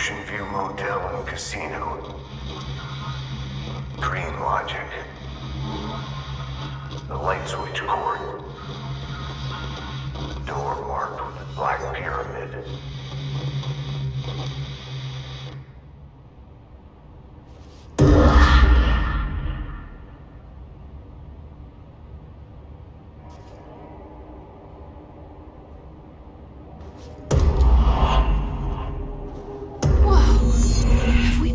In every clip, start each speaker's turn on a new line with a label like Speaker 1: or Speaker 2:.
Speaker 1: Ocean View Motel and Casino. Green Logic. The light switch cord. Door marked with the black pyramid.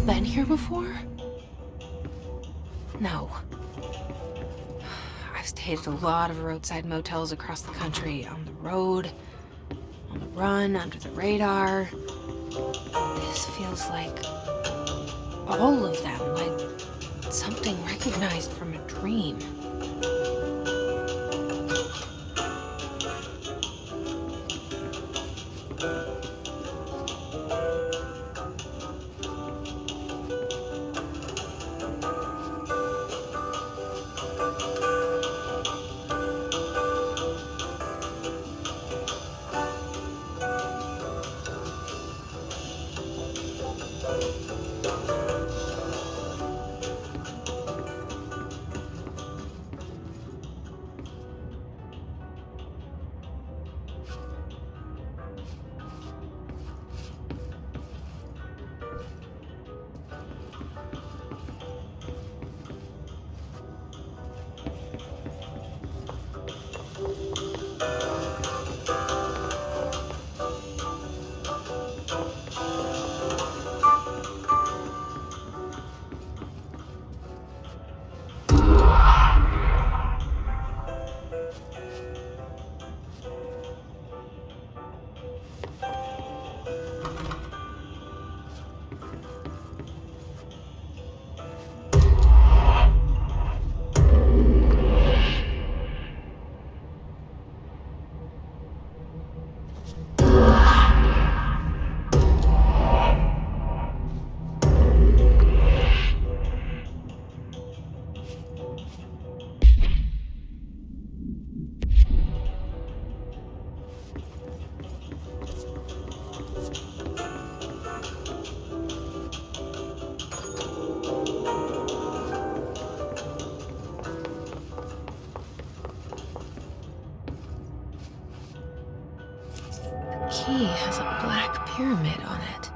Speaker 2: Been here before? No. I've stayed at a lot of roadside motels across the country, on the road, on the run, under the radar. This feels like all of them, like something recognized from a dream. Key has a black pyramid on it.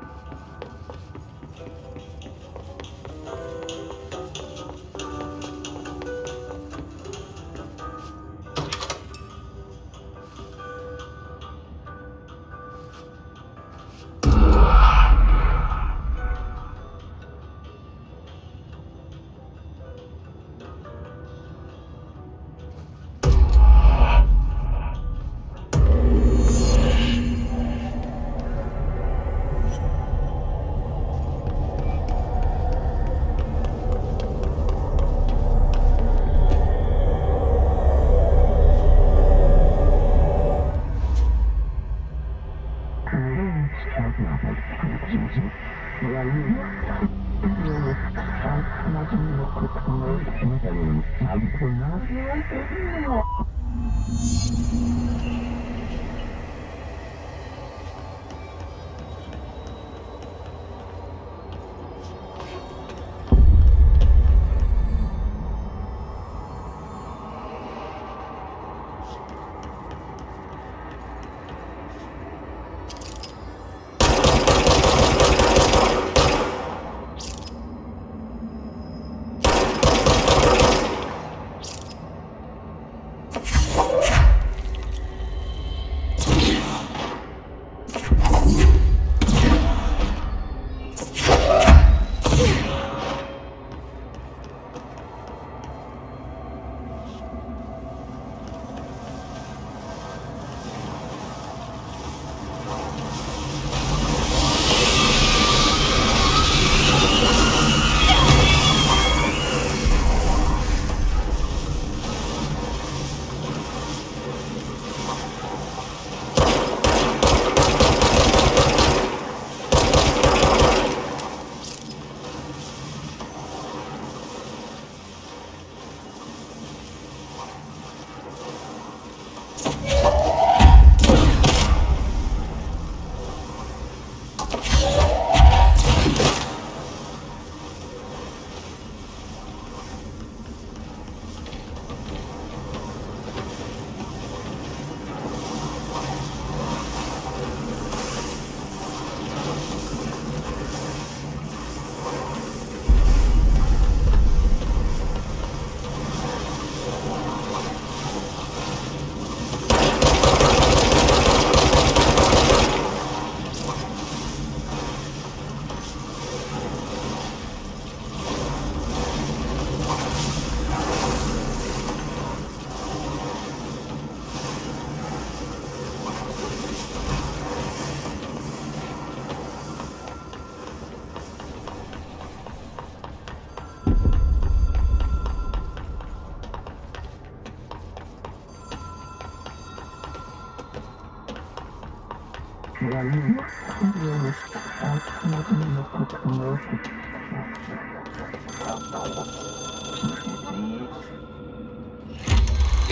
Speaker 3: It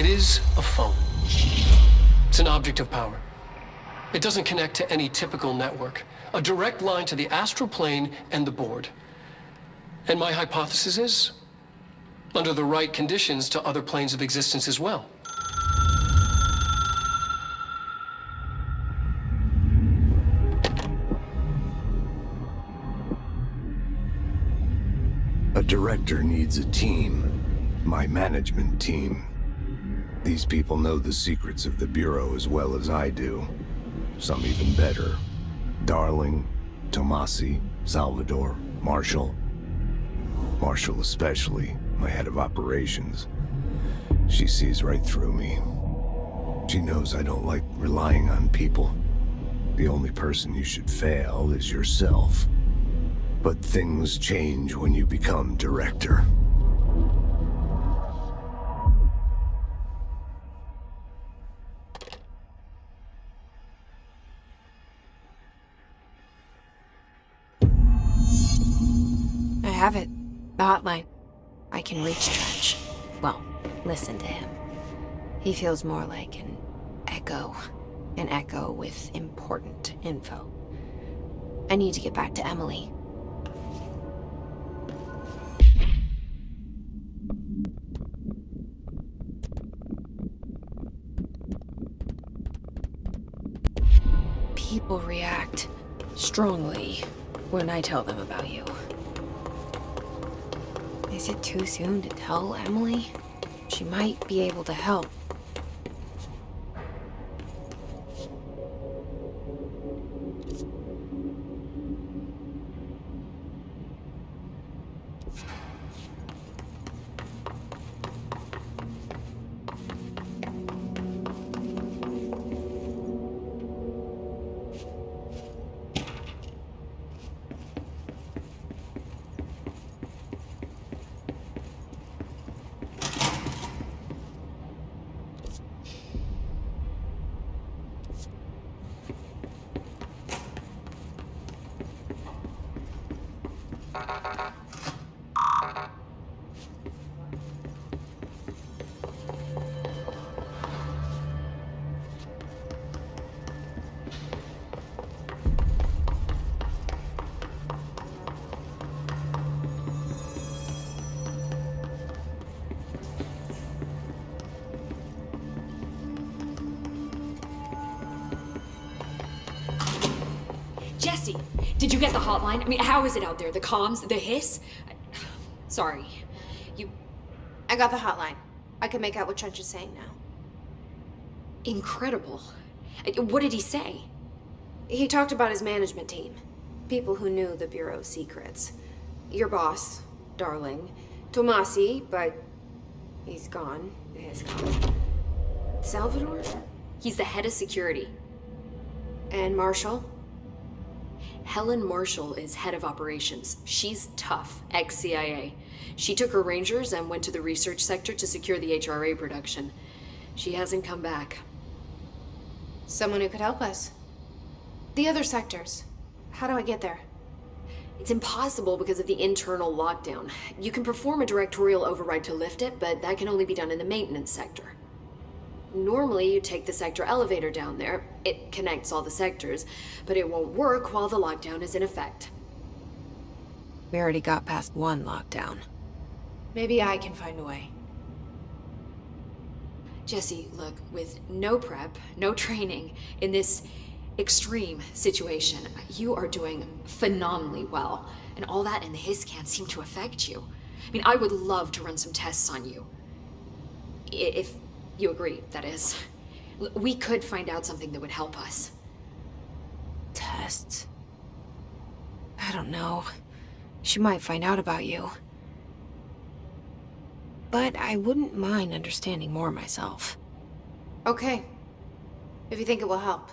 Speaker 3: is a phone. It's an object of power. It doesn't connect to any typical network. A direct line to the astral plane and the board. And my hypothesis is, under the right conditions, to other planes of existence as well.
Speaker 1: A director needs a team. My management team. These people know the secrets of the Bureau as well as I do. Some even better. Darling, Tomasi, Salvador, Marshall. Marshall especially, my head of operations. She sees right through me. She knows I don't like relying on people. The only person you should fail is yourself. But things change when you become director.
Speaker 2: I have it. The hotline. I can reach Trench. Well, listen to him. He feels more like an echo. An echo with important info. I need to get back to Emily. People react strongly when I tell them about you. Is it too soon to tell Emily? She might be able to help.
Speaker 4: Jesse, did you get the hotline? I mean, how is it out there? The comms? The hiss? Sorry.
Speaker 2: I got the hotline. I can make out what Trench is saying now.
Speaker 4: Incredible. What did he say?
Speaker 2: He talked about his management team. People who knew the Bureau's secrets. Your boss, Darling. Tomasi, but he's gone. He's gone. Salvador?
Speaker 4: He's the head of security.
Speaker 2: And Marshall?
Speaker 4: Helen Marshall is head of operations. She's tough, ex-CIA. She took her Rangers and went to the research sector to secure the HRA production. She hasn't come back.
Speaker 2: Someone who could help us. The other sectors. How do I get there?
Speaker 4: It's impossible because of the internal lockdown. You can perform a directorial override to lift it, but that can only be done in the maintenance sector. Normally, you take the sector elevator down there. It connects all the sectors, but it won't work while the lockdown is in effect.
Speaker 2: We already got past one lockdown. Maybe I can find a way.
Speaker 4: Jesse, look, with no prep, no training, in this extreme situation, you are doing phenomenally well. And all that and the hiss can't seem to affect you. I mean, I would love to run some tests on you. If you agree, that is. We could find out something that would help us.
Speaker 2: Tests? I don't know. She might find out about you. But I wouldn't mind understanding more myself. Okay. If you think it will help.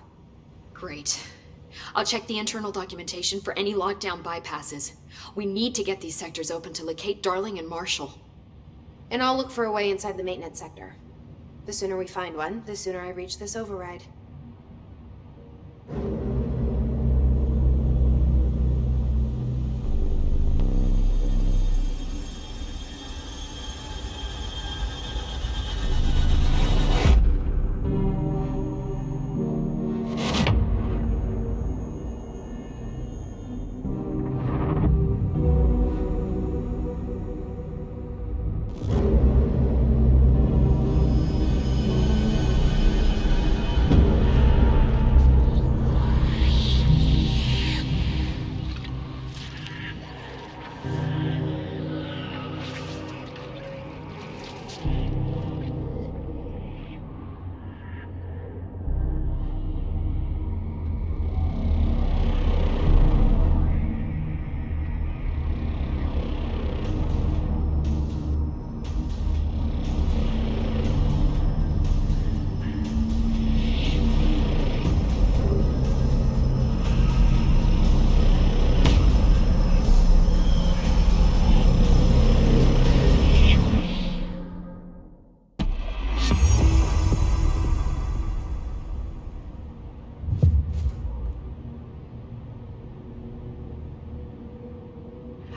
Speaker 4: Great. I'll check the internal documentation for any lockdown bypasses. We need to get these sectors open to locate Darling and Marshall.
Speaker 2: And I'll look for a way inside the maintenance sector. The sooner we find one, the sooner I reach this override.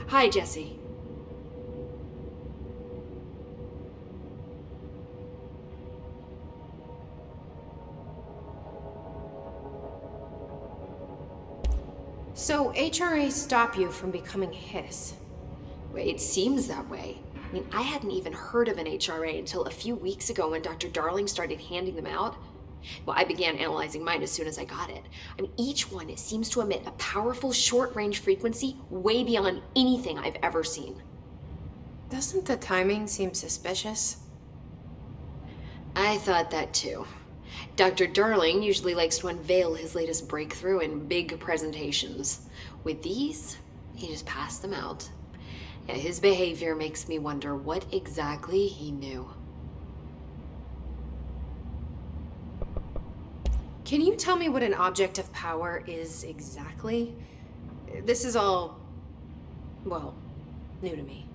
Speaker 4: Hi, Jesse.
Speaker 2: So HRA stop you from becoming Hiss?
Speaker 4: It seems that way. I mean, I hadn't even heard of an HRA until a few weeks ago when Dr. Darling started handing them out. Well, I began analyzing mine as soon as I got it. I mean, each one seems to emit a powerful short-range frequency way beyond anything I've ever seen.
Speaker 2: Doesn't the timing seem suspicious?
Speaker 4: I thought that too. Dr. Darling usually likes to unveil his latest breakthrough in big presentations. With these, he just passed them out. Yeah, his behavior makes me wonder what exactly he knew.
Speaker 2: Can you tell me what an object of power is exactly? This is all, well, new to me.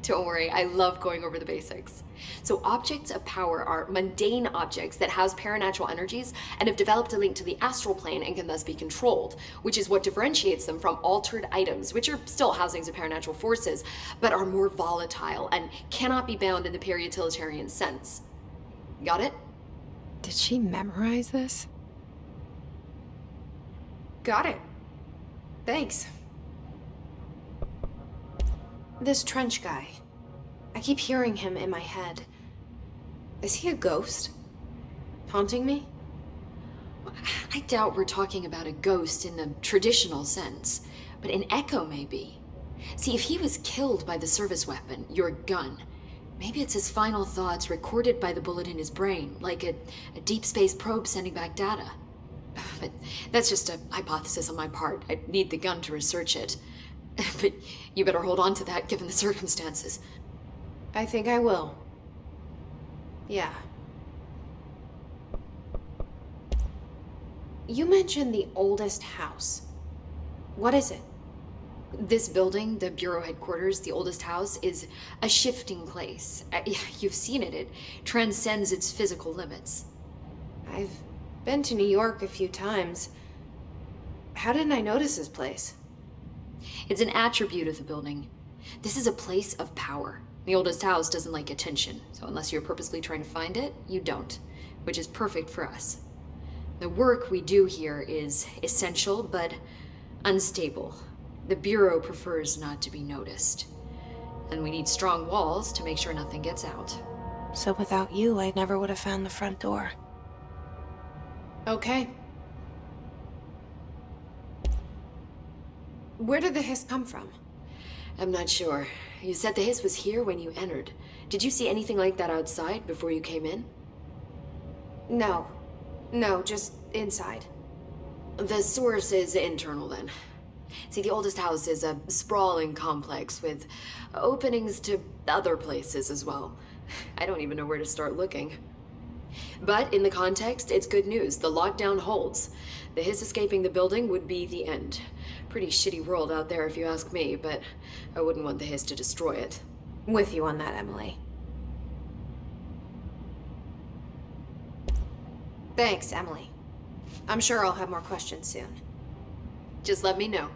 Speaker 4: Don't worry, I love going over the basics. So objects of power are mundane objects that house paranatural energies and have developed a link to the astral plane and can thus be controlled, which is what differentiates them from altered items, which are still housings of paranatural forces, but are more volatile and cannot be bound in the pure utilitarian sense. Got it?
Speaker 2: Did she memorize this? Got it. Thanks. This trench guy. I keep hearing him in my head. Is he a ghost? Haunting me?
Speaker 4: I doubt we're talking about a ghost in the traditional sense, but an echo maybe. See, if he was killed by the service weapon, your gun, maybe it's his final thoughts recorded by the bullet in his brain, like a deep space probe sending back data. But that's just a hypothesis on my part. I need the gun to research it. But you better hold on to that given the circumstances.
Speaker 2: I think I will. Yeah. You mentioned the oldest house. What is it?
Speaker 4: This building, the Bureau headquarters, the oldest house, is a shifting place. You've seen it. It transcends its physical limits.
Speaker 2: I've been to New York a few times. How didn't I notice this place?
Speaker 4: It's an attribute of the building. This is a place of power. The oldest house doesn't like attention, so unless you're purposely trying to find it, you don't, which is perfect for us. The work we do here is essential, but unstable. The Bureau prefers not to be noticed. And we need strong walls to make sure nothing gets out.
Speaker 2: So without you, I never would have found the front door. Okay. Where did the hiss come from?
Speaker 4: I'm not sure. You said the hiss was here when you entered. Did you see anything like that outside before you came in?
Speaker 2: No. No, just inside.
Speaker 4: The source is internal then. See, the oldest house is a sprawling complex with openings to other places as well. I don't even know where to start looking. But in the context, it's good news. The lockdown holds. The hiss escaping the building would be the end. Pretty shitty world out there if you ask me, but I wouldn't want the hiss to destroy it.
Speaker 2: With you on that, Emily. Thanks, Emily. I'm sure I'll have more questions soon.
Speaker 4: Just let me know.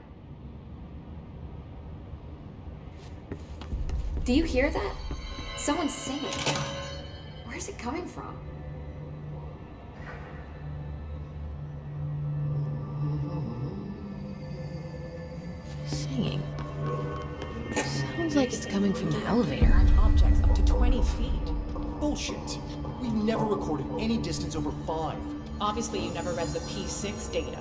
Speaker 4: Do you hear that? Someone's singing. Where's it coming from?
Speaker 2: Singing. Sounds like it's coming from the elevator.
Speaker 5: Objects up to 20 feet. Bullshit. We've never recorded any distance over 5.
Speaker 6: Obviously, you never read the P6 data.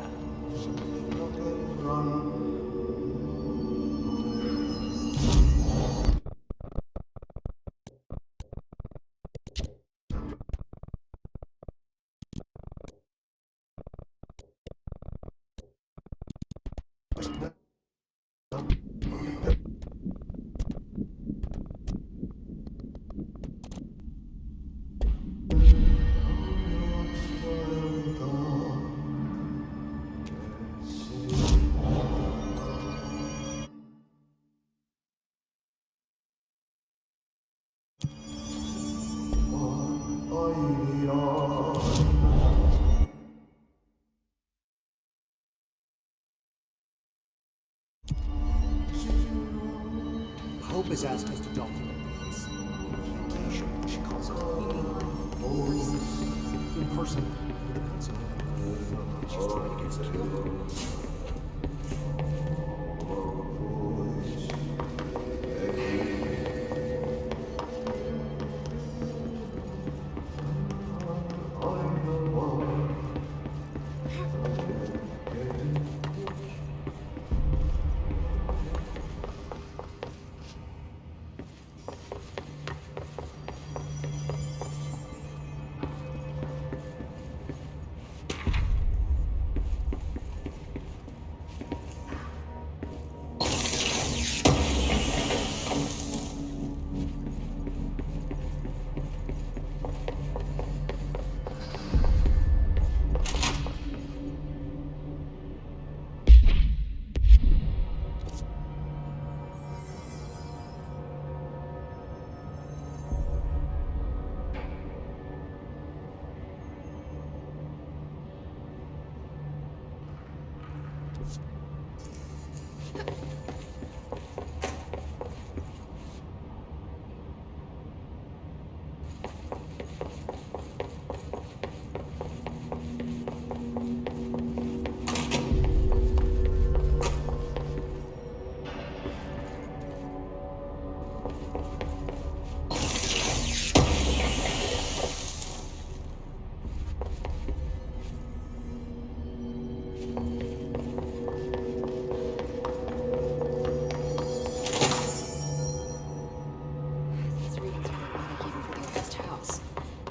Speaker 5: Hope has asked us to document this. She calls it impersonal. She's trying to get us killed.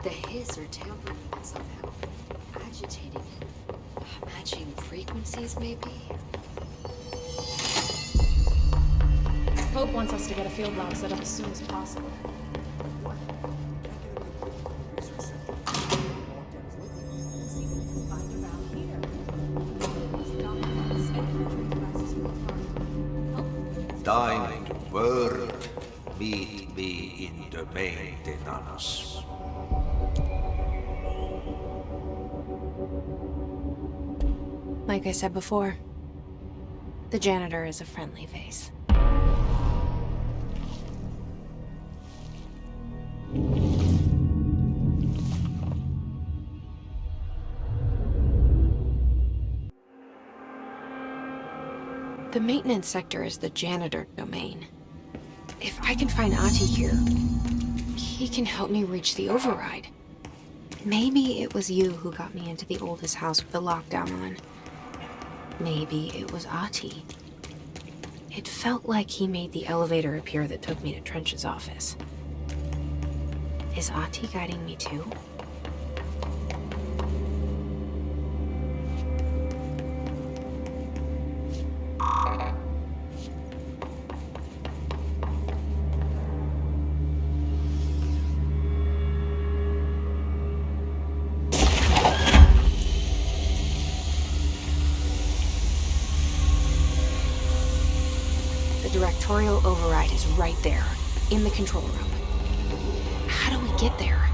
Speaker 4: The hiss are tampering with it somehow. Agitating it. Matching frequencies, maybe?
Speaker 6: Hope wants us to get a field lab set up as soon as possible.
Speaker 7: Time to work. Meet me in the maintenance.
Speaker 2: Like I said before, the janitor is a friendly face. The maintenance sector is the janitor domain. If I can find Ahti here, he can help me reach the override. Maybe it was you who got me into the oldest house with the lockdown on. Maybe it was Ahti. It felt like he made the elevator appear that took me to Trench's office. Is Ahti guiding me too? The directorial override is right there, in the control room. How do we get there?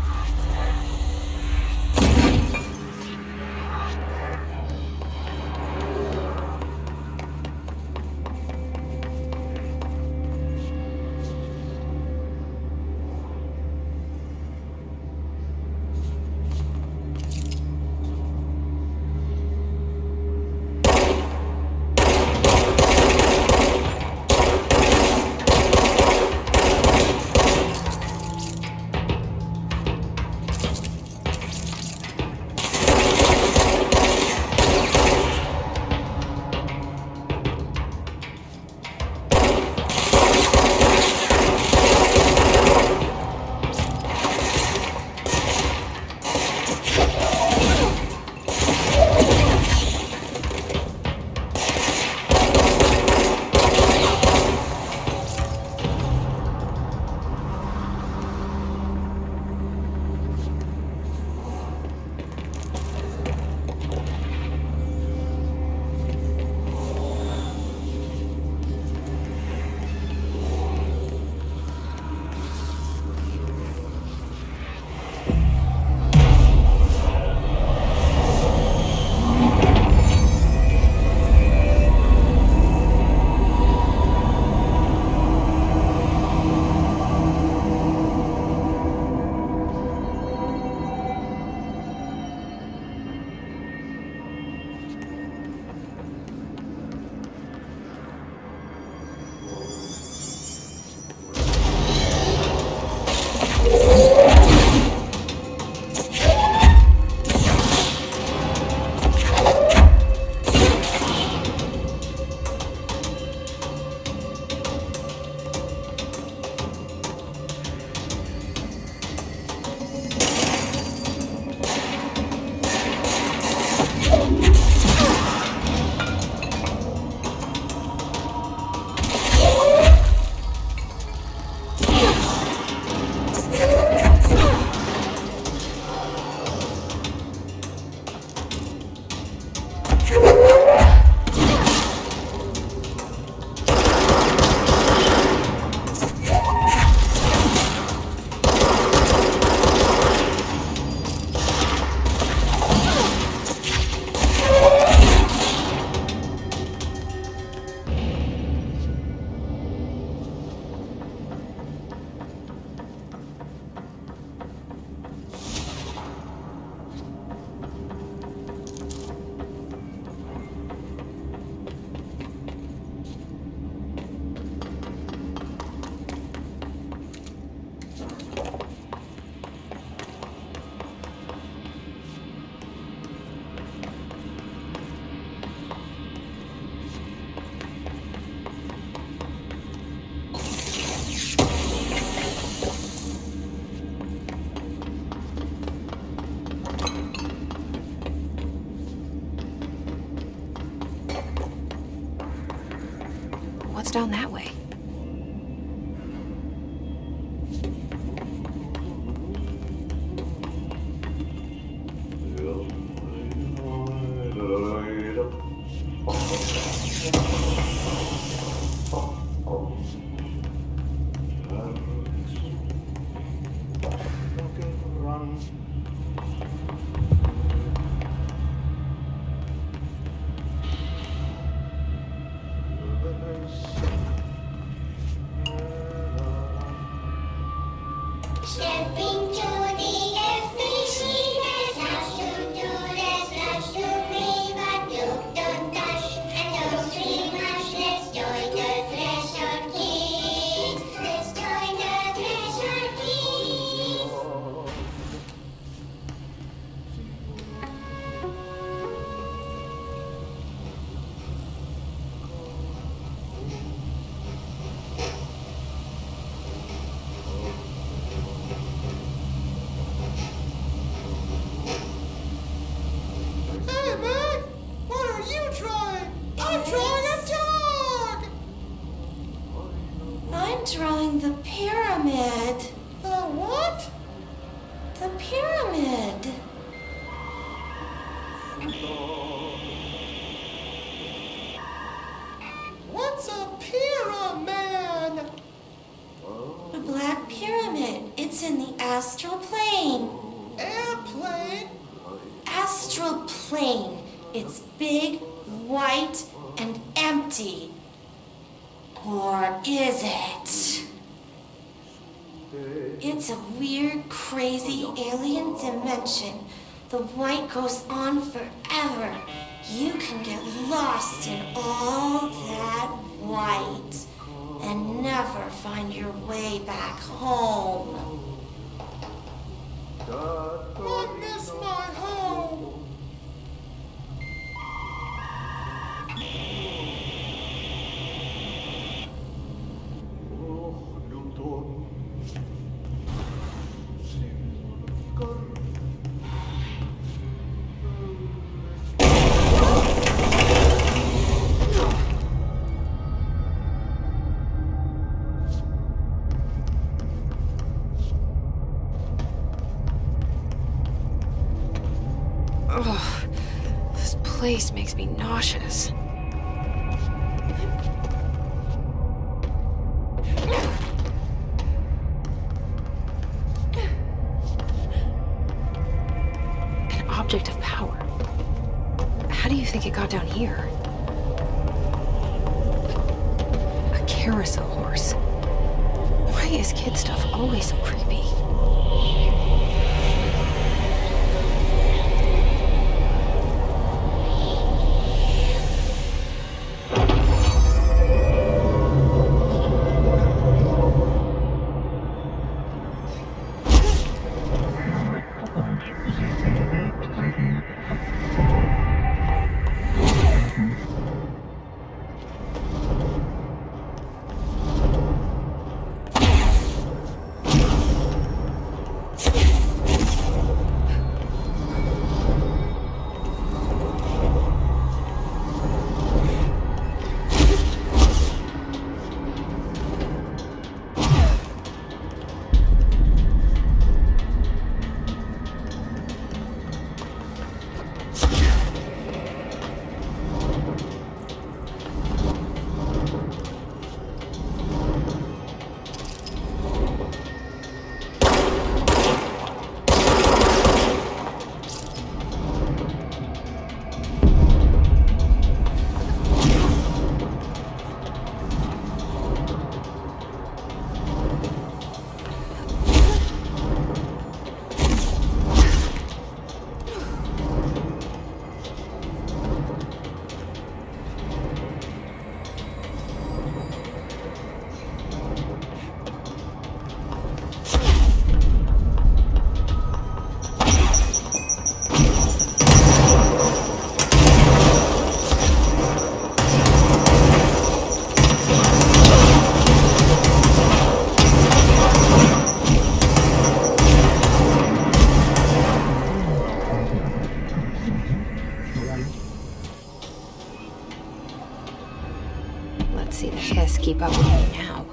Speaker 2: What's down that way?
Speaker 8: Stepping to the FBC, there's lots to do, there's lots to read, but don't touch and don't scream much. Let's join the Threshold Kids. Let's join the Threshold Kids.
Speaker 5: Hey, man! What are you drawing? I'm drawing a dog!
Speaker 8: I'm drawing the pyramid.
Speaker 5: The what?
Speaker 8: The pyramid.
Speaker 5: What's a pyramid?
Speaker 8: The Black Pyramid. It's in the astral plane.
Speaker 5: Airplane?
Speaker 8: Astral plane. It's big, white, and empty. Or is it? It's a weird, crazy alien dimension. The white goes on forever. You can get lost in all that white and never find your way back home.
Speaker 5: I miss my home.
Speaker 2: Ugh, this place makes me nauseous. An object of power. How do you think it got down here? A carousel horse. Why is kid stuff always so creepy? Let's see the hiss keep up with me now.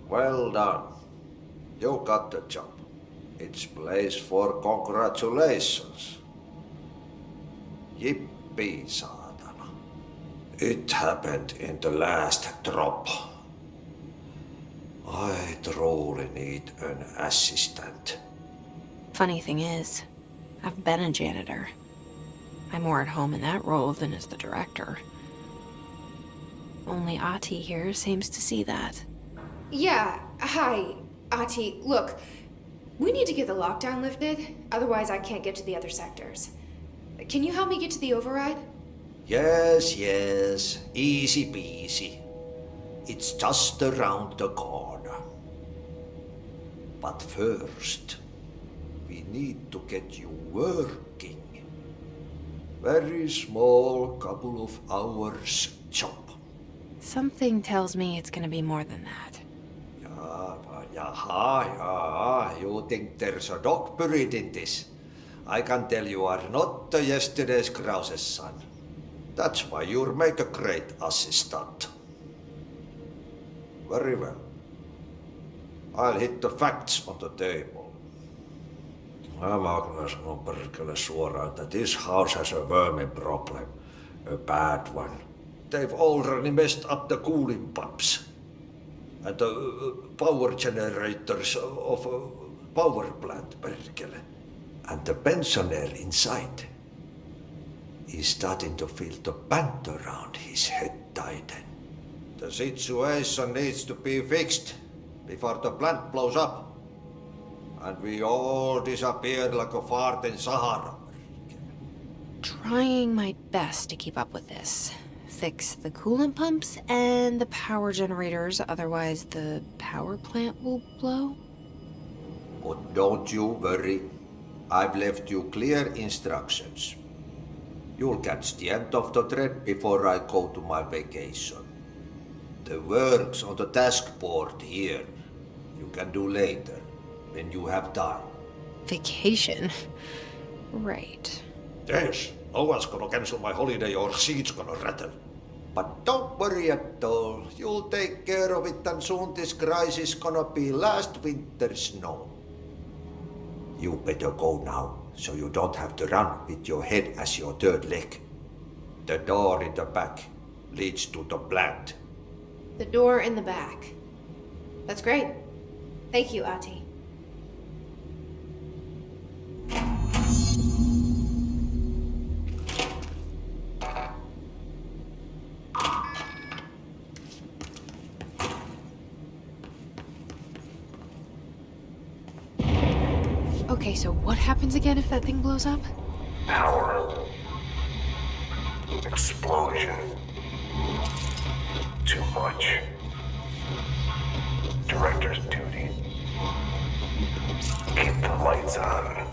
Speaker 7: Well done. You got the job. It's place for congratulations. Yippee, saatana. It happened in the last drop. I truly need an assistant.
Speaker 2: Funny thing is, I've been a janitor. I'm more at home in that role than as the director. Only Ati here seems to see that.
Speaker 9: Yeah, hi, Ati. Look, we need to get the lockdown lifted, otherwise I can't get to the other sectors. Can you help me get to the override?
Speaker 7: Yes, easy peasy. It's just around the corner. But first, we need to get you working. Very small, couple of hours job.
Speaker 2: Something tells me it's gonna be more than that.
Speaker 7: Yeah, you think there's a dog buried in this? I can tell you are not yesterday's Krause's son. That's why you'll make a great assistant. Very well. I'll hit the facts on the table. Mä kyllä sanon perkele suoraan, että this house has a vermin problem. A bad one. They've already messed up the cooling pumps. And the power generators of a power plant, perkele. And the pensioner inside is starting to feel the band around his head tighten. The situation needs to be fixed before the plant blows up. And we all disappear like a fart in Sahara.
Speaker 2: Trying my best to keep up with this. Fix the coolant pumps and the power generators, otherwise the power plant will blow.
Speaker 7: But don't you worry. I've left you clear instructions. You'll catch the end of the thread before I go to my vacation. The work's on the task board here. You can do later, when you have time.
Speaker 2: Vacation? Right.
Speaker 7: Yes, no one's gonna cancel my holiday or seat's gonna rattle. But don't worry at all. You'll take care of it and soon this crisis gonna be last winter's snow. You better go now, so you don't have to run with your head as your third leg. The door in the back leads to the plant.
Speaker 9: The door in the back. That's great. Thank you, Ati.
Speaker 2: Okay, so what happens again if that thing blows up?
Speaker 10: Power. Explosion. Too much. Director's duty. Keep the lights on.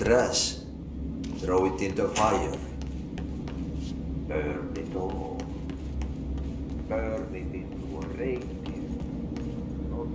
Speaker 7: trash. Throw it in the fire. Burn it all. Burn it into a reindeer. Not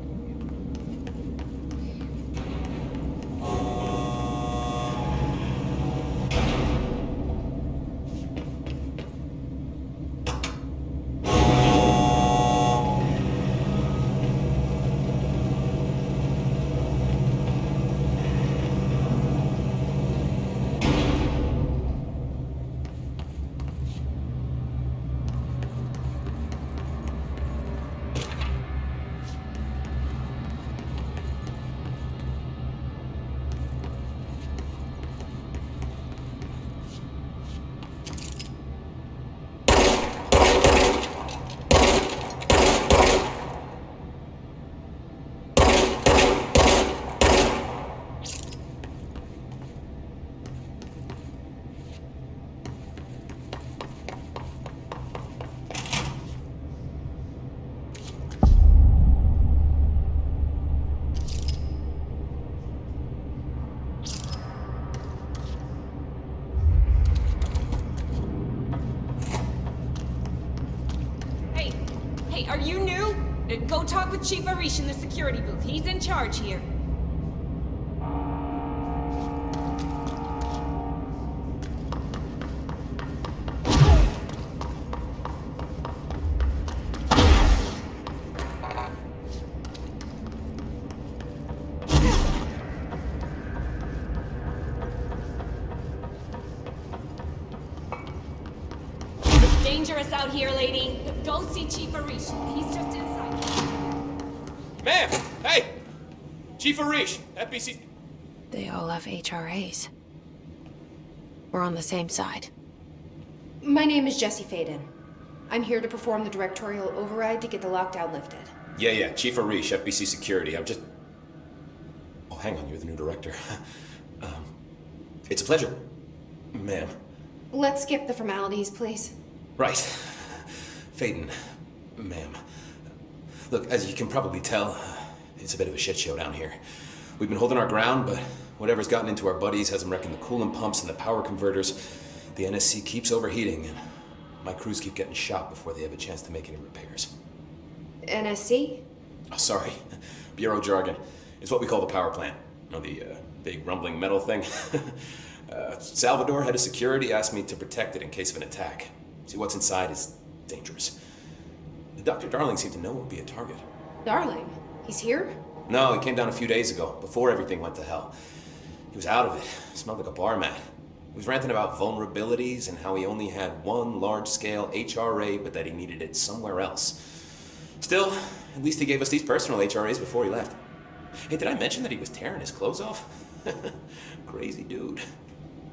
Speaker 11: Hey, are you new? Go talk with Chief Arish in the security booth. He's in charge here. It's dangerous out here, lady. Go see Chief Arish. He's just inside.
Speaker 12: Ma'am! Hey! Chief Arish, FBC...
Speaker 2: They all have HRAs. We're on the same side.
Speaker 9: My name is Jesse Faden. I'm here to perform the directorial override to get the lockdown lifted.
Speaker 12: Yeah, Chief Arish, FBC Security. I'm just... Oh, hang on, you're the new director. It's a pleasure, ma'am.
Speaker 9: Let's skip the formalities, please.
Speaker 12: Right. Faden, ma'am. Look, as you can probably tell, it's a bit of a shit show down here. We've been holding our ground, but whatever's gotten into our buddies has them wrecking the coolant pumps and the power converters. The NSC keeps overheating, and my crews keep getting shot before they have a chance to make any repairs.
Speaker 9: NSC?
Speaker 12: Oh, sorry. Bureau jargon. It's what we call the power plant. You know, the big rumbling metal thing? Salvador, head of security, asked me to protect it in case of an attack. See, what's inside is dangerous. Dr. Darling seemed to know it would be a target.
Speaker 9: Darling? He's here?
Speaker 12: No, he came down a few days ago, before everything went to hell. He was out of it. Smelled like a bar mat. He was ranting about vulnerabilities and how he only had one large-scale HRA, but that he needed it somewhere else. Still, at least he gave us these personal HRAs before he left. Hey, did I mention that he was tearing his clothes off? Crazy dude.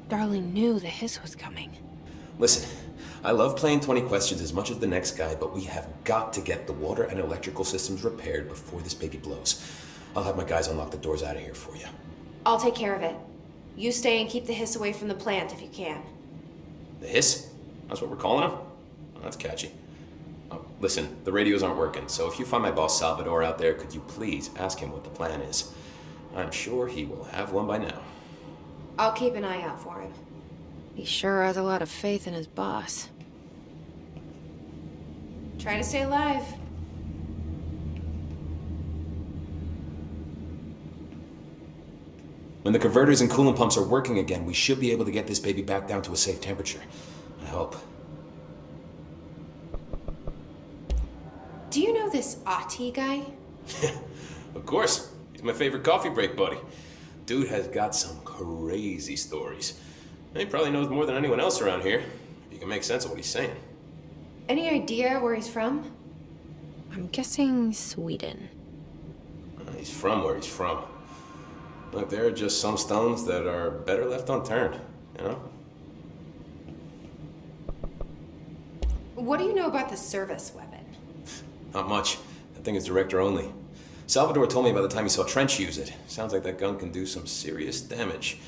Speaker 2: Darling knew the hiss was coming.
Speaker 12: Listen, I love playing 20 questions as much as the next guy, but we have got to get the water and electrical systems repaired before this baby blows. I'll have my guys unlock the doors out of here for you.
Speaker 9: I'll take care of it. You stay and keep the hiss away from the plant if you can.
Speaker 12: The hiss? That's what we're calling him? Oh, that's catchy. Oh, listen, the radios aren't working, so if you find my boss Salvador out there, could you please ask him what the plan is? I'm sure he will have one by now.
Speaker 9: I'll keep an eye out for him.
Speaker 2: He sure has a lot of faith in his boss.
Speaker 9: Try to stay alive.
Speaker 12: When the converters and coolant pumps are working again, we should be able to get this baby back down to a safe temperature. I hope.
Speaker 9: Do you know this Ati guy?
Speaker 12: Of course. He's my favorite coffee break buddy. Dude has got some crazy stories. He probably knows more than anyone else around here. If you can make sense of what he's saying.
Speaker 9: Any idea where he's from?
Speaker 2: I'm guessing Sweden.
Speaker 12: He's from where he's from. Look, there are just some stones that are better left unturned, you know?
Speaker 9: What do you know about the service weapon?
Speaker 12: Not much. That thing is director only. Salvador told me by the time he saw Trench use it. Sounds like that gun can do some serious damage.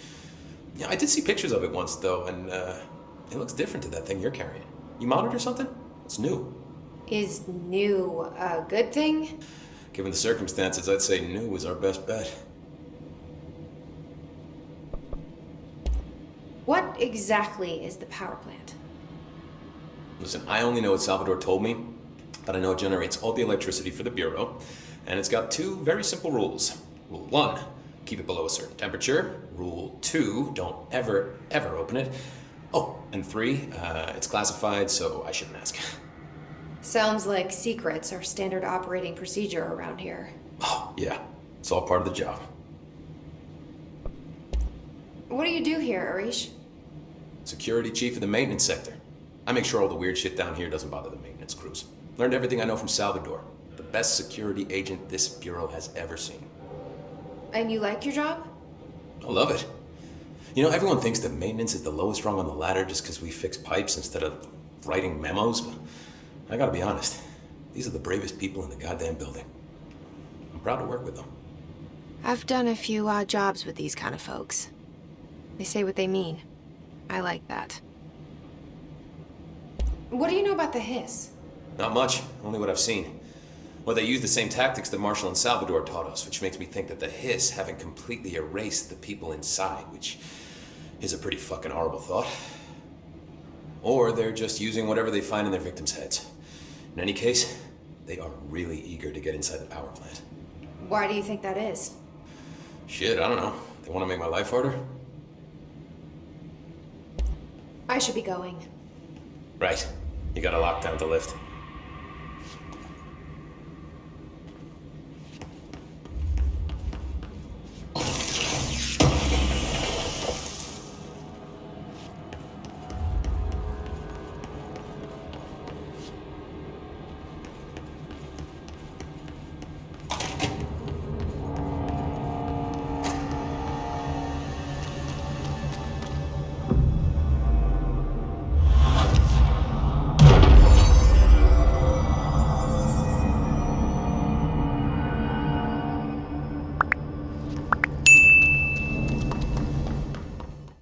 Speaker 12: Yeah, I did see pictures of it once, though, and it looks different to that thing you're carrying. You modded or something? It's new.
Speaker 9: Is new a good thing?
Speaker 12: Given the circumstances, I'd say new was our best bet.
Speaker 9: exactly is the power plant?
Speaker 12: Listen, I only know what Salvador told me, but I know it generates all the electricity for the Bureau, and it's got two very simple rules. Rule 1, keep it below a certain temperature. Rule 2, don't ever, ever open it. Oh, and 3, it's classified, so I shouldn't ask.
Speaker 9: Sounds like secrets are standard operating procedure around here.
Speaker 12: Oh, yeah. It's all part of the job.
Speaker 9: What do you do here, Arish?
Speaker 12: Security chief of the maintenance sector. I make sure all the weird shit down here doesn't bother the maintenance crews. Learned everything I know from Salvador. The best security agent this Bureau has ever seen.
Speaker 9: And you like your job?
Speaker 12: I love it. You know, everyone thinks that maintenance is the lowest rung on the ladder just because we fix pipes instead of writing memos, but I gotta be honest. These are the bravest people in the goddamn building. I'm proud to work with them.
Speaker 2: I've done a few odd jobs with these kind of folks. They say what they mean. I like that.
Speaker 9: What do you know about the hiss?
Speaker 12: Not much, only what I've seen. Well, they use the same tactics that Marshall and Salvador taught us, which makes me think that the hiss haven't completely erased the people inside, which is a pretty fucking horrible thought. Or they're just using whatever they find in their victims' heads. In any case, they are really eager to get inside the power plant.
Speaker 9: Why do you think that is?
Speaker 12: Shit, I don't know. They want to make my life harder?
Speaker 9: I should be going.
Speaker 12: Right. You got a lockdown to lift.